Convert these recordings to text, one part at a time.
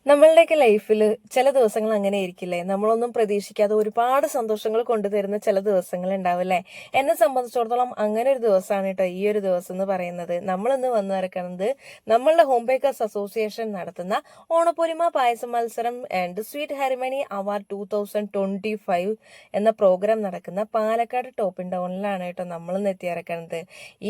നമ്മളുടെയൊക്കെ ലൈഫിൽ ചില ദിവസങ്ങൾ അങ്ങനെ ഇരിക്കില്ലേ? നമ്മളൊന്നും പ്രതീക്ഷിക്കാതെ ഒരുപാട് സന്തോഷങ്ങൾ കൊണ്ടുതരുന്ന ചില ദിവസങ്ങൾ ഉണ്ടാവില്ലേ? എന്നെ സംബന്ധിച്ചിടത്തോളം അങ്ങനെ ഒരു ദിവസമാണ് കേട്ടോ ഈ ഒരു ദിവസം എന്ന് പറയുന്നത്. നമ്മളിന്ന് വന്നു നടക്കുന്നത് നമ്മളുടെ ഹോം ബേക്കേഴ്സ് അസോസിയേഷൻ നടത്തുന്ന ഓണപ്പൊലിമ പായസ മത്സരം ആൻഡ് സ്വീറ്റ് ഹാരിമണി അവാർഡ് 2025 എന്ന പ്രോഗ്രാം നടക്കുന്ന പാലക്കാട് ടോപ്പ് ടൗണിലാണ് കേട്ടോ നമ്മളിന്ന് എത്തിയിറക്കുന്നത്.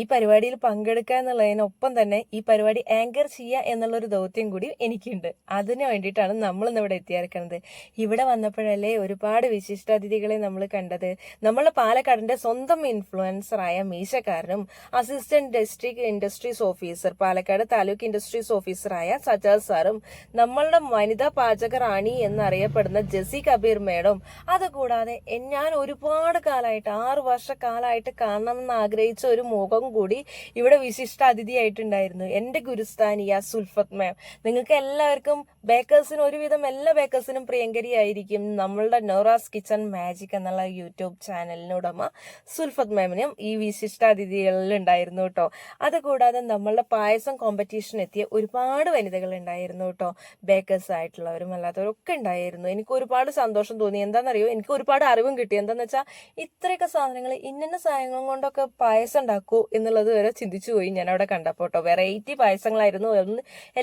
ഈ പരിപാടിയിൽ പങ്കെടുക്കുക എന്നുള്ളതിനൊപ്പം തന്നെ ഈ പരിപാടി ആങ്കർ ചെയ്യുക എന്നുള്ളൊരു ദൗത്യം കൂടി എനിക്കുണ്ട്. അതിന് വേണ്ടിയിട്ടാണ് നമ്മളിന്ന് ഇവിടെ എത്തിയിരിക്കുന്നത്. ഇവിടെ വന്നപ്പോഴല്ലേ ഒരുപാട് വിശിഷ്ടാതിഥികളെ നമ്മൾ കണ്ടത്. നമ്മൾ പാലക്കാടിന്റെ സ്വന്തം ഇൻഫ്ലുവൻസറായ മീശക്കാരനും assistant district industries officer Palakkad taluk industries ഓഫീസറായ സജാദ് സാറും നമ്മളുടെ വനിതാ പാചക റാണി എന്നറിയപ്പെടുന്ന ജെസി കബീർ മേഡം, അതുകൂടാതെ ഞാൻ ഒരുപാട് കാലമായിട്ട് 6 വർഷക്കാലമായിട്ട് കാണണമെന്ന് ആഗ്രഹിച്ച ഒരു മുഖം കൂടി ഇവിടെ വിശിഷ്ട അതിഥിയായിട്ടുണ്ടായിരുന്നു. എന്റെ ഗുരുസ്ഥാനിയ സുൽഫത്ത് മാം. നിങ്ങൾക്ക് എല്ലാവർക്കും ബേക്കേഴ്സിന് ഒരുവിധം എല്ലാ ബേക്കേഴ്സിനും പ്രിയങ്കരിയായിരിക്കും നമ്മളുടെ നോറാസ് കിച്ചൺ മാജിക് എന്നുള്ള യൂട്യൂബ് ചാനലിന് ഉടമ സുൽഫത്ത് മാമിനും ഈ വിശിഷ്ടാതിഥികളിൽ ഉണ്ടായിരുന്നു കേട്ടോ. അതുകൂടാതെ നമ്മളുടെ പായസം കോമ്പറ്റീഷൻ എത്തിയ ഒരുപാട് വനിതകൾ ഉണ്ടായിരുന്നു കേട്ടോ. ബേക്കേഴ്സ് ആയിട്ടുള്ളവരും അല്ലാത്തവരും ഒക്കെ ഉണ്ടായിരുന്നു. എനിക്ക് ഒരുപാട് സന്തോഷം തോന്നി. എന്താണെന്നറിയോ, എനിക്ക് ഒരുപാട് അറിവും കിട്ടി. എന്താണെന്ന് വെച്ചാൽ ഇത്രയൊക്കെ സാധനങ്ങൾ ഇന്ന സാധനങ്ങൾ കൊണ്ടൊക്കെ പായസം ഉണ്ടാക്കൂ എന്നുള്ളത് വരെ ചിന്തിച്ചു പോയി ഞാൻ അവിടെ കണ്ടപ്പോൾ കേട്ടോ. വെറൈറ്റി പായസങ്ങളായിരുന്നു,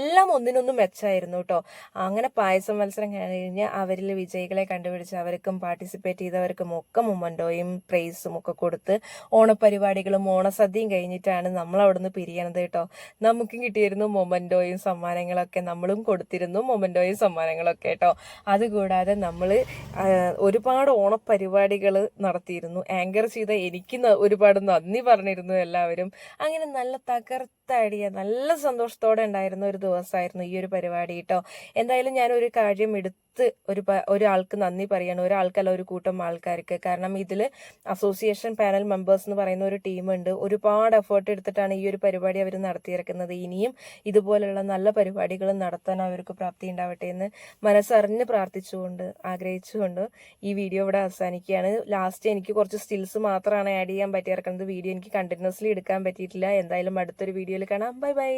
എല്ലാം ഒന്നിനൊന്നും മെച്ചമായിരുന്നു കേട്ടോ. അങ്ങനെ പായസം മത്സരം കഴിഞ്ഞ് അവരിൽ വിജയികളെ കണ്ടുപിടിച്ച് അവർക്കും പാർട്ടിസിപ്പേറ്റ് ചെയ്തവർക്കും ഒക്കെ മൊമൻറ്റോയും പ്രൈസും ഒക്കെ കൊടുത്ത് ഓണപരിപാടികളും ഓണസദ്യയും കഴിഞ്ഞിട്ടാണ് നമ്മൾ അവിടുന്ന് പിരിയണത് കേട്ടോ. നമുക്കും കിട്ടിയിരുന്നു മൊമൻറ്റോയും സമ്മാനങ്ങളൊക്കെ, നമ്മളും കൊടുത്തിരുന്നു മൊമൻറ്റോയും സമ്മാനങ്ങളൊക്കെ കേട്ടോ. അതുകൂടാതെ നമ്മൾ ഒരുപാട് ഓണപരിപാടികൾ നടത്തിയിരുന്നു. ആങ്കർ ചെയ്ത എനിക്ക് ഒരുപാട് നന്ദി പറഞ്ഞിരുന്നു എല്ലാവരും. അങ്ങനെ നല്ല തകർത്തടിയ നല്ല സന്തോഷത്തോടെ ഉണ്ടായിരുന്ന ഒരു ദിവസമായിരുന്നു ഈ ഒരു പരിപാടി കേട്ടോ. എന്തായാലും ഞാൻ ഒരു കാര്യം എടുത്ത് ഒരാൾക്ക് നന്ദി പറയണം. ഒരാൾക്കല്ല, ഒരു കൂട്ടം ആൾക്കാർക്ക്. കാരണം ഇതിൽ അസോസിയേഷൻ പാനൽ മെമ്പേഴ്സ് എന്ന് പറയുന്ന ഒരു ടീമുണ്ട്. ഒരുപാട് എഫേർട്ട് എടുത്തിട്ടാണ് ഈ ഒരു പരിപാടി അവർ നടത്തിയിരിക്കുന്നത്. ഇനിയും ഇതുപോലുള്ള നല്ല പരിപാടികൾ നടത്താൻ അവർക്ക് പ്രാപ്തി ഉണ്ടാവട്ടെ എന്ന് മനസ്സറിഞ്ഞ് പ്രാർത്ഥിച്ചുകൊണ്ട് ആഗ്രഹിച്ചുകൊണ്ട് ഈ വീഡിയോ ഇവിടെ അവസാനിക്കുകയാണ്. ലാസ്റ്റ് എനിക്ക് കുറച്ച് സ്റ്റിൽസ് മാത്രമാണ് ആഡ് ചെയ്യാൻ പറ്റിയിരിക്കുന്നത്. വീഡിയോ എനിക്ക് കണ്ടിന്യൂസ്ലി എടുക്കാൻ പറ്റിയിട്ടില്ല. എന്തായാലും അടുത്തൊരു വീഡിയോയിൽ കാണാം. Bye bye.